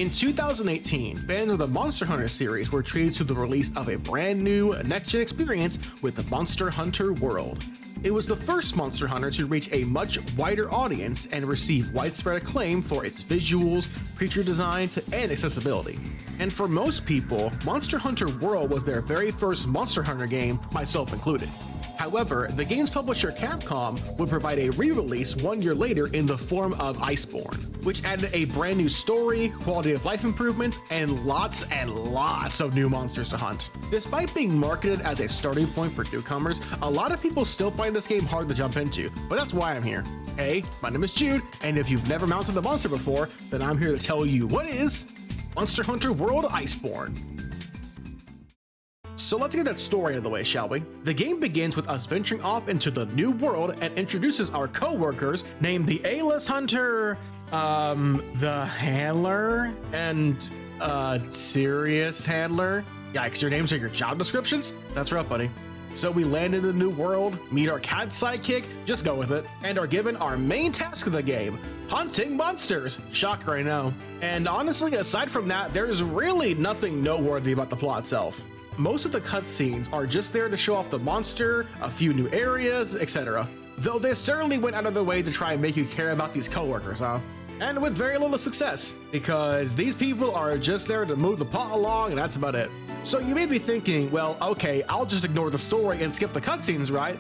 In 2018, fans of the Monster Hunter series were treated to the release of a brand new next-gen experience with the Monster Hunter World. It was the first Monster Hunter to reach a much wider audience and receive widespread acclaim for its visuals, creature designs, and accessibility. And for most people, Monster Hunter World was their very first Monster Hunter game, myself included. However, the game's publisher Capcom would provide a re-release 1 year later in the form of Iceborne, which added a brand new story, quality of life improvements, and lots of new monsters to hunt. Despite being marketed as a starting point for newcomers, a lot of people still find this game hard to jump into, but that's why I'm here. Hey, my name is Jude, and if you've never mounted the monster before, then I'm here to tell you what is Monster Hunter World Iceborne. So let's get that story out of the way, shall we? The game begins with us venturing off into the new world and introduces our co-workers named the A-list hunter, the handler, and serious handler. Yikes, your names are your job descriptions? That's rough, buddy. So we land in the new world, meet our cat sidekick, just go with it, and are given our main task of the game, hunting monsters. Shocker, I know. And honestly, aside from that, there's really nothing noteworthy about the plot itself. Most of the cutscenes are just there to show off the monster, a few new areas, etc. Though they certainly went out of their way to try and make you care about these coworkers, huh? And with very little success, because these people are just there to move the plot along and that's about it. So you may be thinking, well, okay, I'll just ignore the story and skip the cutscenes, right?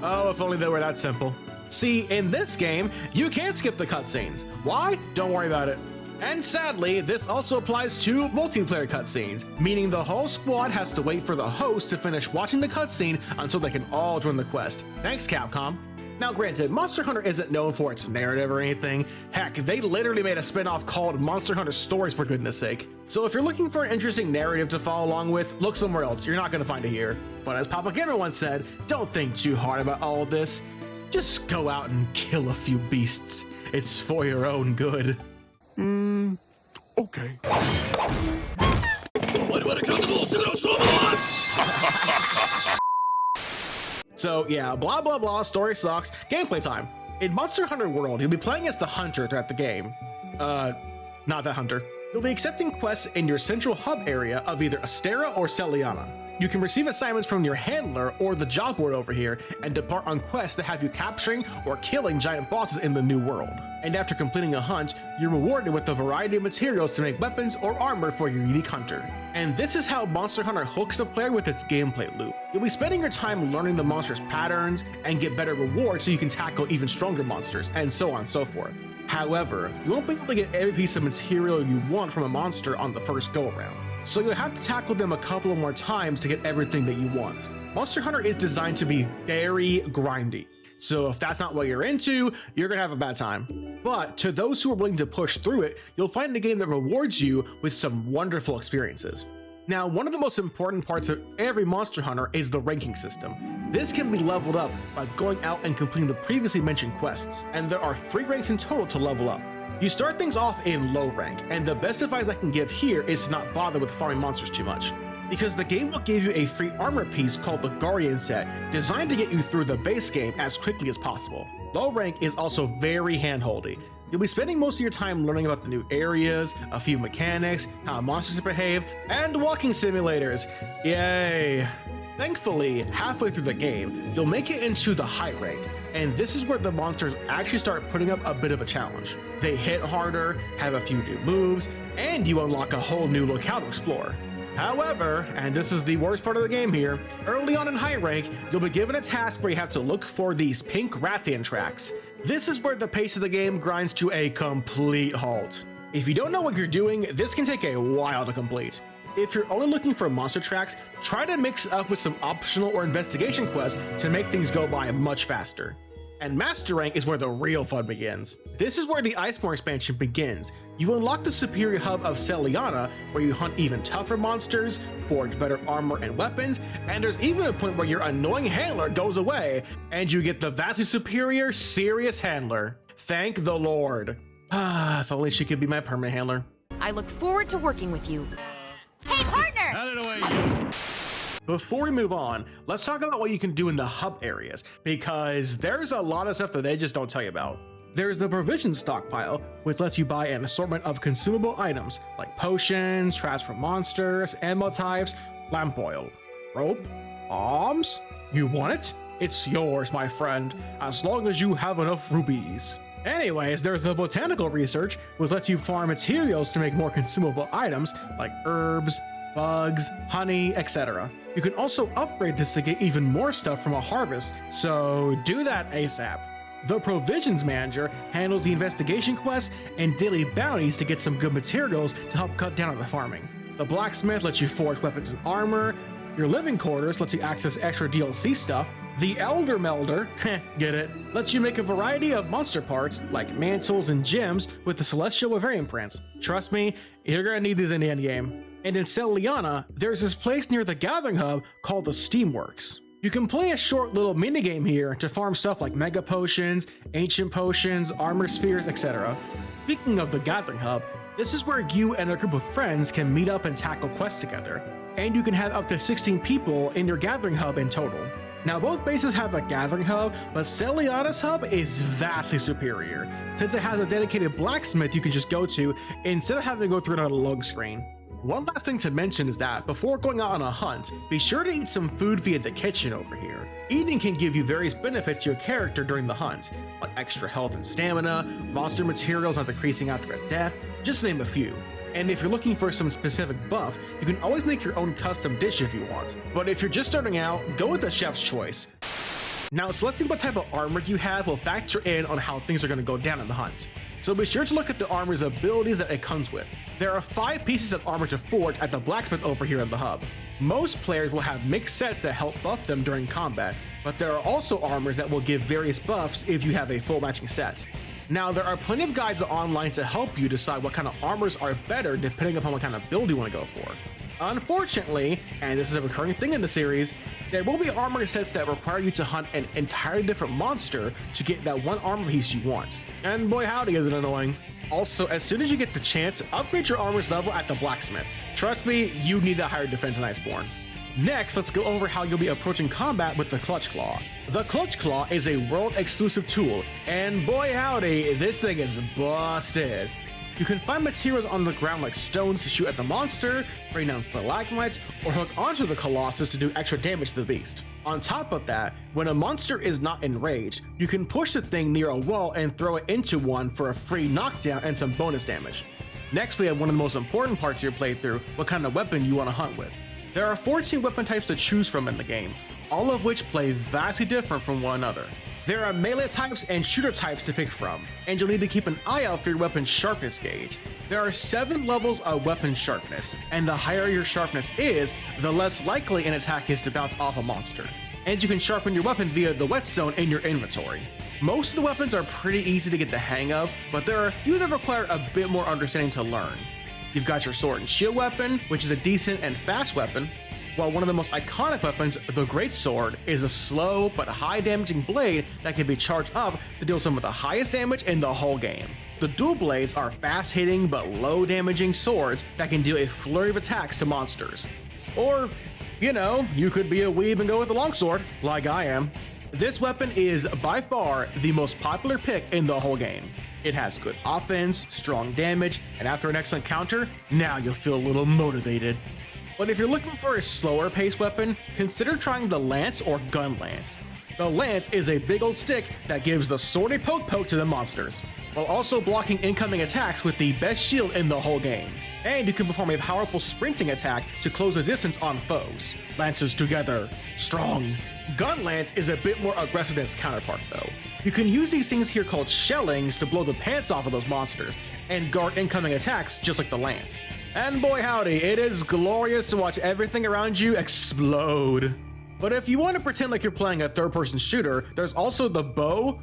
Oh, if only they were that simple. See, in this game, you can't skip the cutscenes. Why? Don't worry about it. And sadly, this also applies to multiplayer cutscenes, meaning the whole squad has to wait for the host to finish watching the cutscene until they can all join the quest. Thanks, Capcom. Now granted, Monster Hunter isn't known for its narrative or anything. Heck, they literally made a spin-off called Monster Hunter Stories, for goodness sake. So if you're looking for an interesting narrative to follow along with, look somewhere else. You're not going to find it here. But as Papa Gamer once said, don't think too hard about all of this. Just go out and kill a few beasts. It's for your own good. Okay. So yeah, blah blah blah, story sucks, gameplay time. In Monster Hunter World, you'll be playing as the hunter throughout the game. Not that hunter. You'll be accepting quests in your central hub area of either Astera or Celiana. You can receive assignments from your handler or the job board over here and depart on quests that have you capturing or killing giant bosses in the new world. And after completing a hunt, you're rewarded with a variety of materials to make weapons or armor for your unique hunter. And this is how Monster Hunter hooks the player with its gameplay loop. You'll be spending your time learning the monster's patterns and get better rewards so you can tackle even stronger monsters, and so on and so forth. However, you won't be able to get every piece of material you want from a monster on the first go around. So you'll have to tackle them a couple of more times to get everything that you want. Monster Hunter is designed to be very grindy. So if that's not what you're into, you're gonna have a bad time. But to those who are willing to push through it, you'll find a game that rewards you with some wonderful experiences. Now, one of the most important parts of every Monster Hunter is the ranking system. This can be leveled up by going out and completing the previously mentioned quests, and there are 3 ranks in total to level up. You start things off in low rank, and the best advice I can give here is to not bother with farming monsters too much, because the game will give you a free armor piece called the Guardian set, designed to get you through the base game as quickly as possible. Low rank is also very handholdy. You'll be spending most of your time learning about the new areas, a few mechanics, how monsters behave, and walking simulators. Yay! Thankfully, halfway through the game, you'll make it into the high rank, and this is where the monsters actually start putting up a bit of a challenge. They hit harder, have a few new moves, and you unlock a whole new locale to explore. However, and this is the worst part of the game here, early on in high rank, you'll be given a task where you have to look for these pink Rathian tracks. This is where the pace of the game grinds to a complete halt. If you don't know what you're doing, this can take a while to complete. If you're only looking for monster tracks, try to mix up with some optional or investigation quests to make things go by much faster. And Master Rank is where the real fun begins. This is where the Iceborne expansion begins. You unlock the superior hub of Celiana, where you hunt even tougher monsters, forge better armor and weapons, and there's even a point where your annoying handler goes away, and you get the vastly superior Serious Handler. Thank the Lord. If only she could be my permanent handler. I look forward to working with you. Hey, partner! Out of the way. Before we move on, let's talk about what you can do in the hub areas, because there's a lot of stuff that they just don't tell you about. There's the provision stockpile, which lets you buy an assortment of consumable items like potions, traps from monsters, ammo types, lamp oil, rope, bombs. You want it? It's yours, my friend, as long as you have enough rubies. Anyways, there's the botanical research, which lets you farm materials to make more consumable items like herbs, bugs, honey, etc. You can also upgrade this to get even more stuff from a harvest, so do that ASAP. The provisions manager handles the investigation quests and daily bounties to get some good materials to help cut down on the farming. The blacksmith lets you forge weapons and armor. Your living quarters lets you access extra DLC stuff. The elder melder, get it, lets you make a variety of monster parts like mantles and gems with the celestial variant prints. Trust me, you're gonna need these in the endgame. And in Celiana, there's this place near the gathering hub called the Steamworks. You can play a short little minigame here to farm stuff like mega potions, ancient potions, armor spheres, etc. Speaking of the gathering hub, this is where you and a group of friends can meet up and tackle quests together, and you can have up to 16 people in your gathering hub in total. Now both bases have a gathering hub, but Celiana's hub is vastly superior, since it has a dedicated blacksmith you can just go to instead of having to go through another load screen. One last thing to mention is that before going out on a hunt, be sure to eat some food via the kitchen over here. Eating can give you various benefits to your character during the hunt, like extra health and stamina, monster materials not decreasing after a death, just to name a few. And if you're looking for some specific buff, you can always make your own custom dish if you want. But if you're just starting out, go with the chef's choice. Now, selecting what type of armor you have will factor in on how things are going to go down in the hunt. So be sure to look at the armor's abilities that it comes with. There are 5 pieces of armor to forge at the blacksmith over here in the hub. Most players will have mixed sets that help buff them during combat, but there are also armors that will give various buffs if you have a full matching set. Now, there are plenty of guides online to help you decide what kind of armors are better depending upon what kind of build you want to go for. Unfortunately, and this is a recurring thing in the series, there will be armor sets that require you to hunt an entirely different monster to get that one armor piece you want. And boy howdy is it annoying. Also, as soon as you get the chance, upgrade your armor's level at the blacksmith. Trust me, you need that higher defense in Iceborne. Next, let's go over how you'll be approaching combat with the Clutch Claw. The Clutch Claw is a world-exclusive tool, and boy howdy, this thing is busted. You can find materials on the ground like stones to shoot at the monster, bring down stalagmites, or hook onto the Colossus to do extra damage to the beast. On top of that, when a monster is not enraged, you can push the thing near a wall and throw it into one for a free knockdown and some bonus damage. Next, we have one of the most important parts of your playthrough, what kind of weapon you want to hunt with. There are 14 weapon types to choose from in the game, all of which play vastly different from one another. There are melee types and shooter types to pick from, and you'll need to keep an eye out for your weapon's sharpness gauge. There are 7 levels of weapon sharpness, and the higher your sharpness is, the less likely an attack is to bounce off a monster. And you can sharpen your weapon via the whetstone in your inventory. Most of the weapons are pretty easy to get the hang of, but there are a few that require a bit more understanding to learn. You've got your sword and shield weapon, which is a decent and fast weapon, while one of the most iconic weapons, the Greatsword, is a slow but high damaging blade that can be charged up to deal some of the highest damage in the whole game. The dual blades are fast hitting but low damaging swords that can deal a flurry of attacks to monsters. Or, you know, you could be a weeb and go with the longsword, like I am. This weapon is by far the most popular pick in the whole game. It has good offense, strong damage, and after an excellent counter, now you'll feel a little motivated. But if you're looking for a slower paced weapon, consider trying the Lance or Gun Lance. The Lance is a big old stick that gives the sword a poke to the monsters, while also blocking incoming attacks with the best shield in the whole game. And you can perform a powerful sprinting attack to close the distance on foes. Lances together, strong. Gun Lance is a bit more aggressive than its counterpart though. You can use these things here called shellings to blow the pants off of those monsters and guard incoming attacks just like the Lance. And boy howdy, it is glorious to watch everything around you explode. But if you want to pretend like you're playing a third-person shooter, there's also the bow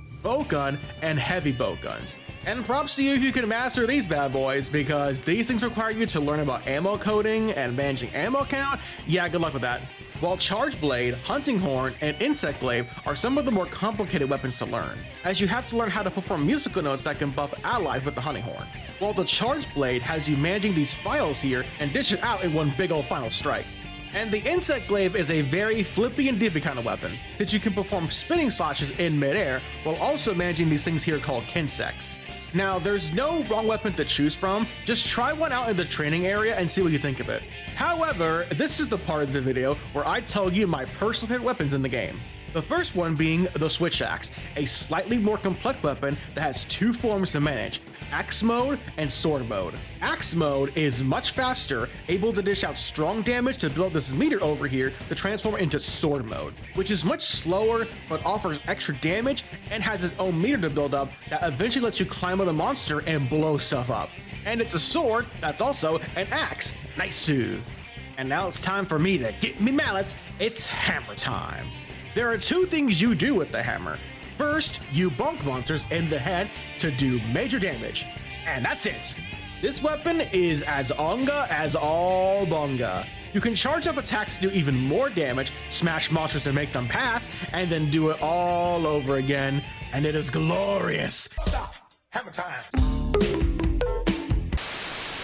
gun, and heavy bow guns. And props to you if you can master these bad boys, because these things require you to learn about ammo coding and managing ammo count. Yeah, good luck with that. While Charge Blade, Hunting Horn, and Insect Blade are some of the more complicated weapons to learn, as you have to learn how to perform musical notes that can buff allies with the Hunting Horn. While the Charge Blade has you managing these files here and dish it out in one big old final strike. And the insect glaive is a very flippy and dippy kind of weapon, since you can perform spinning slashes in midair while also managing these things here called kinsects. Now, there's no wrong weapon to choose from, just try one out in the training area and see what you think of it. However, this is the part of the video where I tell you my personal favorite weapons in the game. The first one being the Switch Axe, a slightly more complex weapon that has two forms to manage, Axe Mode and Sword Mode. Axe Mode is much faster, able to dish out strong damage to build this meter over here to transform into Sword Mode, which is much slower but offers extra damage and has its own meter to build up that eventually lets you climb on the monster and blow stuff up. And it's a sword that's also an axe. Nice. And now it's time for me to get me mallets. It's hammer time. There are two things you do with the hammer. First, you bonk monsters in the head to do major damage, and that's it. This weapon is as onga as all bonga. You can charge up attacks to do even more damage, smash monsters to make them pass, and then do it all over again, and it is glorious. Stop. Hammer time.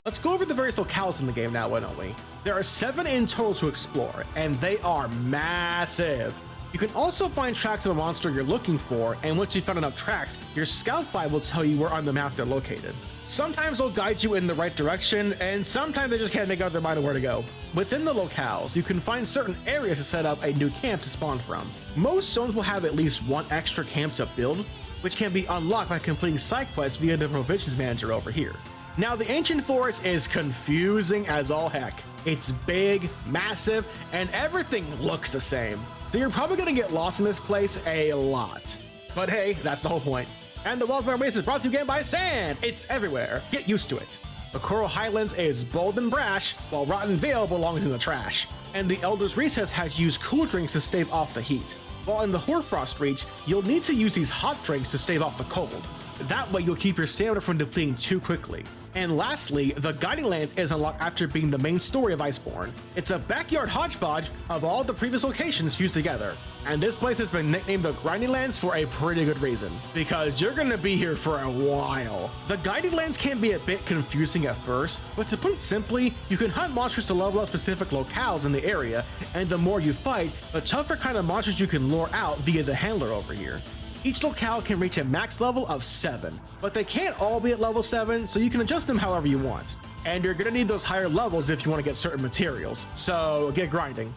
Let's go over the various locales in the game now, why don't we? There are 7 in total to explore, and they are massive. You can also find tracks of a monster you're looking for, and once you've found enough tracks, your scout guide will tell you where on the map they're located. Sometimes they'll guide you in the right direction, and sometimes they just can't make up their mind on where to go. Within the locales, you can find certain areas to set up a new camp to spawn from. Most zones will have at least one extra camp to build, which can be unlocked by completing side quests via the provisions manager over here. Now, the Ancient Forest is confusing as all heck. It's big, massive, and everything looks the same. So you're probably gonna get lost in this place a lot. But hey, that's the whole point. And the Wildfire Waste is brought to you again by sand. It's everywhere. Get used to it. The Coral Highlands is bold and brash, while Rotten Vale belongs in the trash. And the Elder's Recess has used cool drinks to stave off the heat. While in the Hoarfrost Reach, you'll need to use these hot drinks to stave off the cold. That way you'll keep your stamina from depleting too quickly. And lastly, the Guiding Land is unlocked after being the main story of Iceborne. It's a backyard hodgepodge of all the previous locations fused together. And this place has been nicknamed the Grinding Lands for a pretty good reason, because you're gonna be here for a while. The Guiding Lands can be a bit confusing at first, but to put it simply, you can hunt monsters to level up specific locales in the area, and the more you fight, the tougher kind of monsters you can lure out via the handler over here. Each locale can reach a max level of 7, but they can't all be at level 7, so you can adjust them however you want. And you're gonna need those higher levels if you want to get certain materials, so get grinding.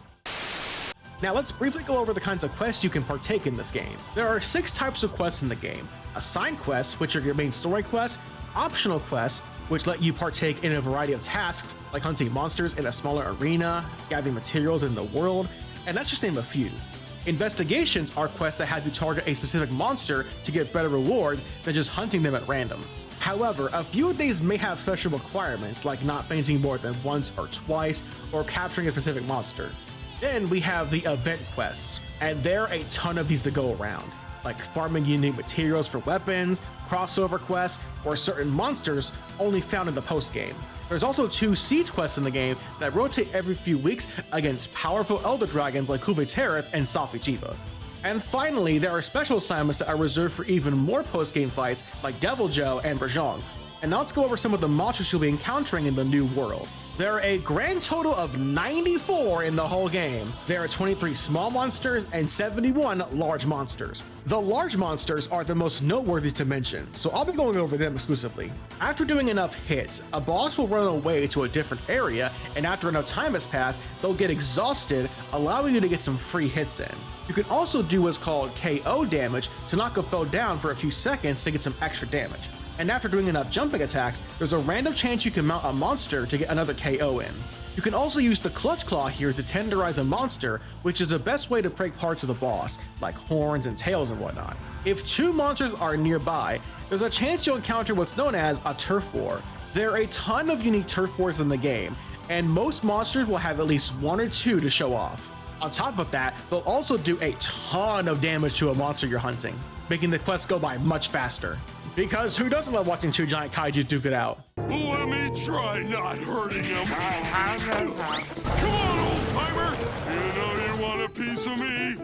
Now let's briefly go over the kinds of quests you can partake in this game. There are 6 types of quests in the game. Assigned quests, which are your main story quests, optional quests, which let you partake in a variety of tasks, like hunting monsters in a smaller arena, gathering materials in the world, and that's just to name a few. Investigations are quests that have you target a specific monster to get better rewards than just hunting them at random. However, a few of these may have special requirements, like not fainting more than once or twice, or capturing a specific monster. Then we have the event quests, and there are a ton of these to go around, like farming unique materials for weapons, crossover quests, or certain monsters only found in the post-game. There's also 2 siege quests in the game that rotate every few weeks against powerful elder dragons like Kuvetereth and Safi'jiiva. And finally, there are special assignments that are reserved for even more post-game fights like Deviljho and Brajong. And now let's go over some of the monsters you'll be encountering in the new world. There are a grand total of 94 in the whole game. There are 23 small monsters and 71 large monsters. The large monsters are the most noteworthy to mention, so I'll be going over them exclusively. After doing enough hits, a boss will run away to a different area, and after enough time has passed, they'll get exhausted, allowing you to get some free hits in. You can also do what's called KO damage to knock a foe down for a few seconds to get some extra damage. And after doing enough jumping attacks, there's a random chance you can mount a monster to get another KO in. You can also use the Clutch Claw here to tenderize a monster, which is the best way to break parts of the boss, like horns and tails and whatnot. If 2 monsters are nearby, there's a chance you'll encounter what's known as a turf war. There are a ton of unique turf wars in the game, and most monsters will have at least 1 or 2 to show off. On top of that, they'll also do a ton of damage to a monster you're hunting, making the quest go by much faster. Because who doesn't love watching 2 giant kaiju duke it out? Let me try not hurting him. Come on, old timer. You know you want a piece of me.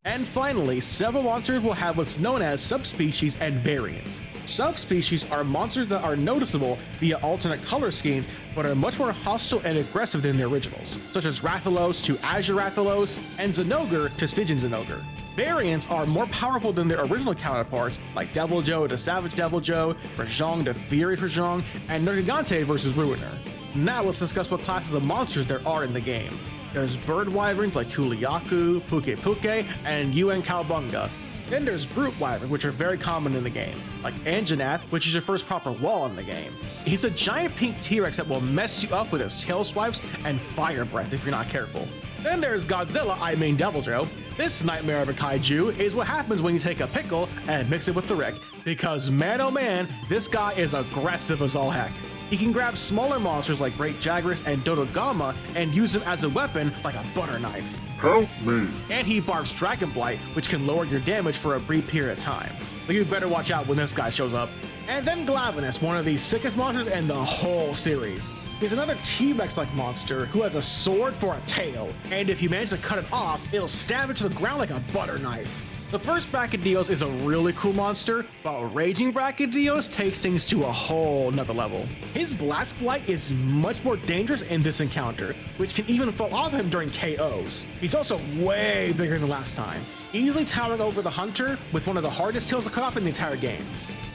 And finally, several monsters will have what's known as subspecies and variants. Subspecies are monsters that are noticeable via alternate color schemes, but are much more hostile and aggressive than the originals, such as Rathalos to Azure Rathalos, and Zinogre to Stygian Zinogre. Variants are more powerful than their original counterparts, like Devil Joe to Savage Devil Joe, Rajang to Furious Rajang, and Nergigante versus Ruiner. Now let's discuss what classes of monsters there are in the game. There's bird wyverns like Kuliaku, Puke Puke, and Yuen Cowabunga. Then there's brute wyverns, which are very common in the game, like Anjanath, which is your first proper wall in the game. He's a giant pink T-Rex that will mess you up with his tail swipes and fire breath if you're not careful. Then there's Godzilla, I mean Devil Joe. This nightmare of a kaiju is what happens when you take a pickle and mix it with the Rick, because man oh man, this guy is aggressive as all heck. He can grab smaller monsters like Great Jagras and Dodogama and use them as a weapon like a butter knife. Help me. And he barbs Dragon Blight, which can lower your damage for a brief period of time. So you better watch out when this guy shows up. And then Glavenus, one of the sickest monsters in the whole series. He's another T-Rex-like monster who has a sword for a tail, and if you manage to cut it off, it'll stab it to the ground like a butter knife. The first Brachydios is a really cool monster, but Raging Brachydios takes things to a whole nother level. His Blast Blight is much more dangerous in this encounter, which can even fall off him during KOs. He's also way bigger than last time, easily towering over the Hunter with one of the hardest tails to cut off in the entire game.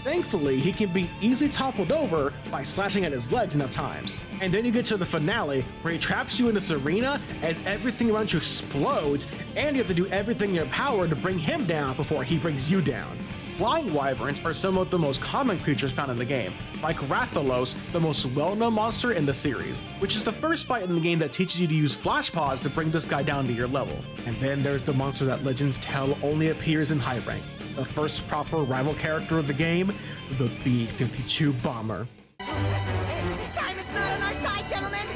Thankfully, he can be easily toppled over by slashing at his legs enough times. And then you get to the finale, where he traps you in this arena as everything around you explodes, and you have to do everything in your power to bring him down before he brings you down. Flying wyverns are some of the most common creatures found in the game, like Rathalos, the most well-known monster in the series, which is the first fight in the game that teaches you to use flash pods to bring this guy down to your level. And then there's the monster that legends tell only appears in high rank. The first proper rival character of the game, the B-52 Bomber. Time is not on our side, gentlemen!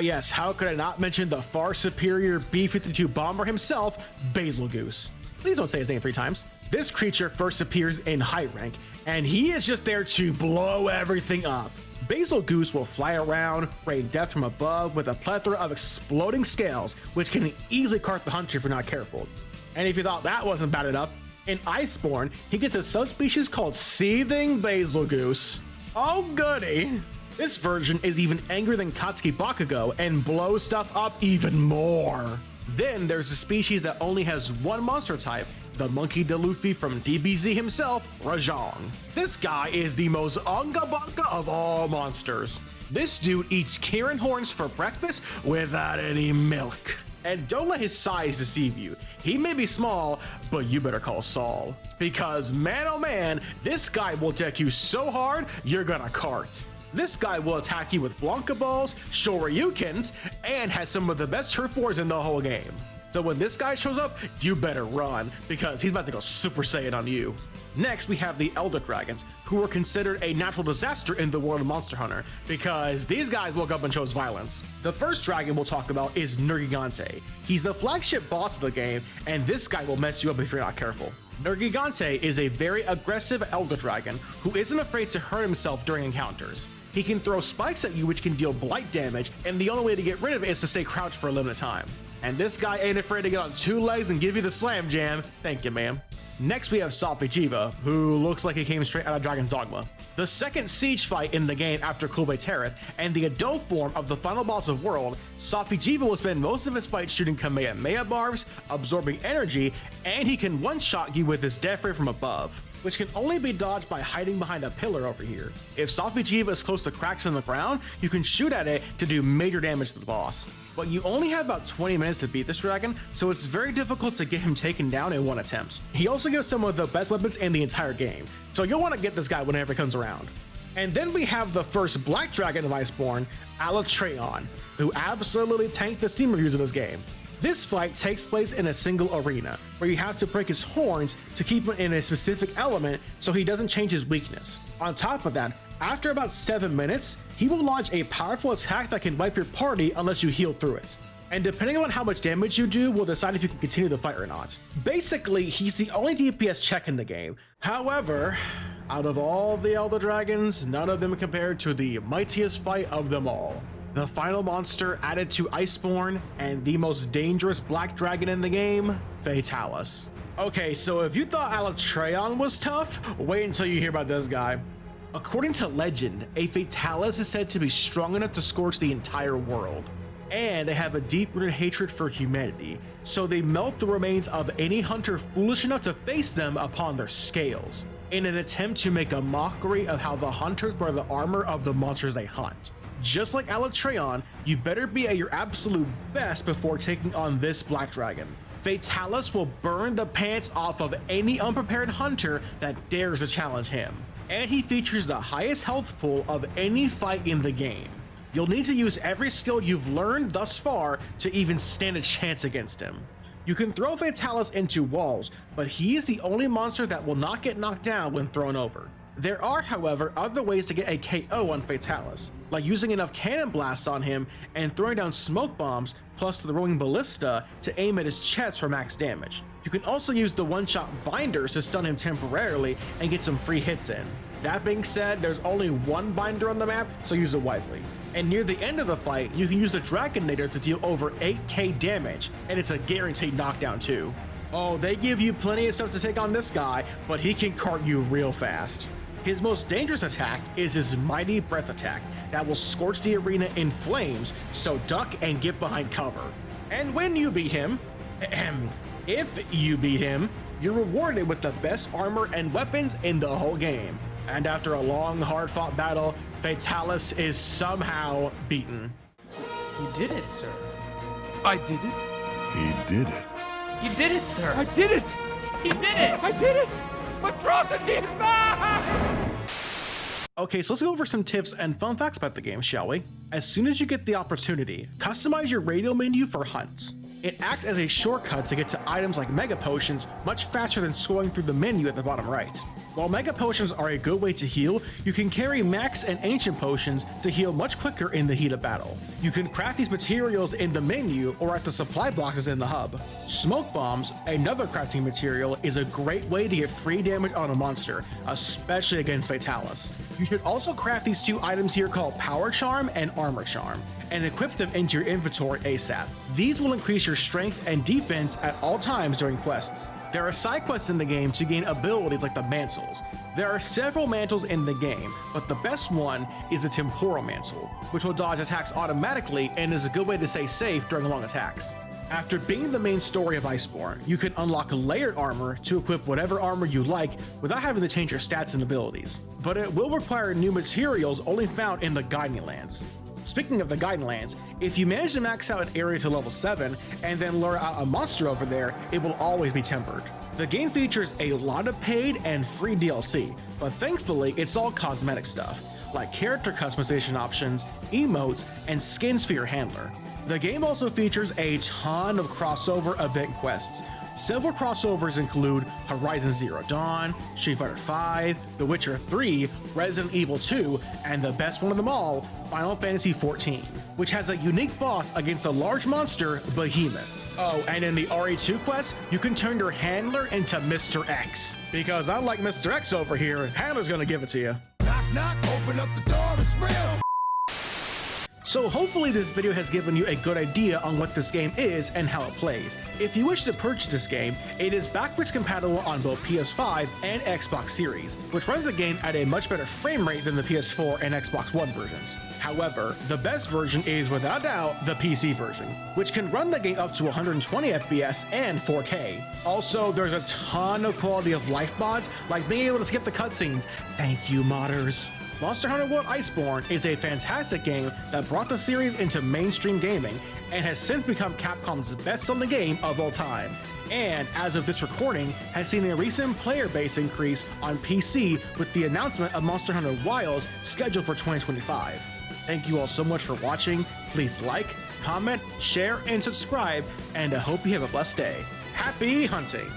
Yes, how could I not mention the far superior B-52 Bomber himself, Basilgoose. Please don't say his name 3 times. This creature first appears in high rank, and he is just there to blow everything up. Basilgoose will fly around, rain death from above with a plethora of exploding scales, which can easily cart the hunter if you're not careful. And if you thought that wasn't bad enough, in Iceborne, he gets a subspecies called Seething Basilgoose. Oh goody! This version is even angrier than Katsuki Bakugo and blows stuff up even more. Then there's a species that only has one monster type, the Monkey D. Luffy from DBZ himself, Rajang. This guy is the most unga bunga of all monsters. This dude eats Kirin horns for breakfast without any milk. And don't let his size deceive you. He may be small, but you better call Saul. Because man oh man, this guy will deck you so hard, you're gonna cart. This guy will attack you with Blanca Balls, Shoryukens, and has some of the best turf wars in the whole game. So when this guy shows up, you better run, because he's about to go Super Saiyan on you. Next, we have the Elder Dragons, who are considered a natural disaster in the world of Monster Hunter, because these guys woke up and chose violence. The first dragon we'll talk about is Nergigante. He's the flagship boss of the game, and this guy will mess you up if you're not careful. Nergigante is a very aggressive Elder Dragon who isn't afraid to hurt himself during encounters. He can throw spikes at you which can deal blight damage, and the only way to get rid of it is to stay crouched for a limited time. And this guy ain't afraid to get on 2 legs and give you the slam jam. Thank you, ma'am. Next we have Safi'jiiva, who looks like he came straight out of Dragon's Dogma. The second siege fight in the game after Kulbe Tereth, and the adult form of the final boss of World, Safi'jiiva will spend most of his fight shooting Kamehameha barbs, absorbing energy, and he can one-shot you with his death ray from above, which can only be dodged by hiding behind a pillar over here. If Safi'jiiva is close to cracks in the ground, you can shoot at it to do major damage to the boss. But you only have about 20 minutes to beat this dragon, so it's very difficult to get him taken down in one attempt. He also gives some of the best weapons in the entire game, so you'll want to get this guy whenever he comes around. And then we have the first black dragon of Iceborne, Alatreon, who absolutely tanked the Steam reviews of this game. This fight takes place in a single arena, where you have to break his horns to keep him in a specific element so he doesn't change his weakness. On top of that, after about 7 minutes, he will launch a powerful attack that can wipe your party unless you heal through it. And depending on how much damage you do, will decide if you can continue the fight or not. Basically, he's the only DPS check in the game. However, Out of all the Elder Dragons, none of them compared to the mightiest fight of them all. The final monster added to Iceborne and the most dangerous black dragon in the game, Fatalis. Okay, so if you thought Alatreon was tough, wait until you hear about this guy. According to legend, a Fatalis is said to be strong enough to scorch the entire world. And they have a deep-rooted hatred for humanity, so they melt the remains of any hunter foolish enough to face them upon their scales, in an attempt to make a mockery of how the hunters wear the armor of the monsters they hunt. Just like Alatreon, you better be at your absolute best before taking on this black dragon. Fatalis will burn the pants off of any unprepared hunter that dares to challenge him. And he features the highest health pool of any fight in the game. You'll need to use every skill you've learned thus far to even stand a chance against him. You can throw Fatalis into walls, but he is the only monster that will not get knocked down when thrown over. There are, however, other ways to get a KO on Fatalis, like using enough cannon blasts on him and throwing down smoke bombs, plus throwing ballista to aim at his chest for max damage. You can also use the one-shot binders to stun him temporarily and get some free hits in. That being said, there's only one binder on the map, so use it wisely. And near the end of the fight, you can use the Dragonator to deal over 8k damage, and it's a guaranteed knockdown too. Oh, they give you plenty of stuff to take on this guy, but he can cart you real fast. His most dangerous attack is his mighty breath attack that will scorch the arena in flames, so duck and get behind cover. And when you beat him, if you beat him, you're rewarded with the best armor and weapons in the whole game. And after a long, hard-fought battle, Fatalis is somehow beaten. You did it, sir. I did it? He did it. You did it, sir. I did it! He did it. I did it! Atrocity is mine! Okay, so let's go over some tips and fun facts about the game, shall we? As soon as you get the opportunity, customize your radial menu for hunts. It acts as a shortcut to get to items like Mega Potions much faster than scrolling through the menu at the bottom right. While Mega Potions are a good way to heal, you can carry Max and Ancient Potions to heal much quicker in the heat of battle. You can craft these materials in the menu or at the supply boxes in the hub. Smoke Bombs, another crafting material, is a great way to get free damage on a monster, especially against Fatalis. You should also craft these two items here called Power Charm and Armor Charm, and equip them into your inventory ASAP. These will increase your strength and defense at all times during quests. There are side quests in the game to gain abilities like the Mantles. There are several Mantles in the game, but the best one is the Temporal Mantle, which will dodge attacks automatically and is a good way to stay safe during long attacks. After beating the main story of Iceborne, you can unlock layered armor to equip whatever armor you like without having to change your stats and abilities. But it will require new materials only found in the Guiding Lands. Speaking of the Guiding Lands, if you manage to max out an area to level 7 and then lure out a monster over there, it will always be tempered. The game features a lot of paid and free DLC, but thankfully it's all cosmetic stuff, like character customization options, emotes, and skins for your handler. The game also features a ton of crossover event quests. Several crossovers include Horizon Zero Dawn, Street Fighter V, The Witcher 3, Resident Evil 2, and the best one of them all, Final Fantasy XIV, which has a unique boss against a large monster, Behemoth. Oh, and in the RE2 quest, you can turn your handler into Mr. X. Because unlike Mr. X over here, handler's gonna give it to you. Knock, knock, open up the door, it's real. So hopefully this video has given you a good idea on what this game is and how it plays. If you wish to purchase this game, it is backwards compatible on both PS5 and Xbox Series, which runs the game at a much better frame rate than the PS4 and Xbox One versions. However, the best version is without doubt the PC version, which can run the game up to 120 FPS and 4K. Also, there's a ton of quality of life mods, like being able to skip the cutscenes. Thank you, modders. Monster Hunter World Iceborne is a fantastic game that brought the series into mainstream gaming and has since become Capcom's best-selling game of all time, and as of this recording has seen a recent player base increase on PC with the announcement of Monster Hunter Wilds scheduled for 2025. Thank you all so much for watching. Please like, comment, share, and subscribe, and I hope you have a blessed day. Happy hunting!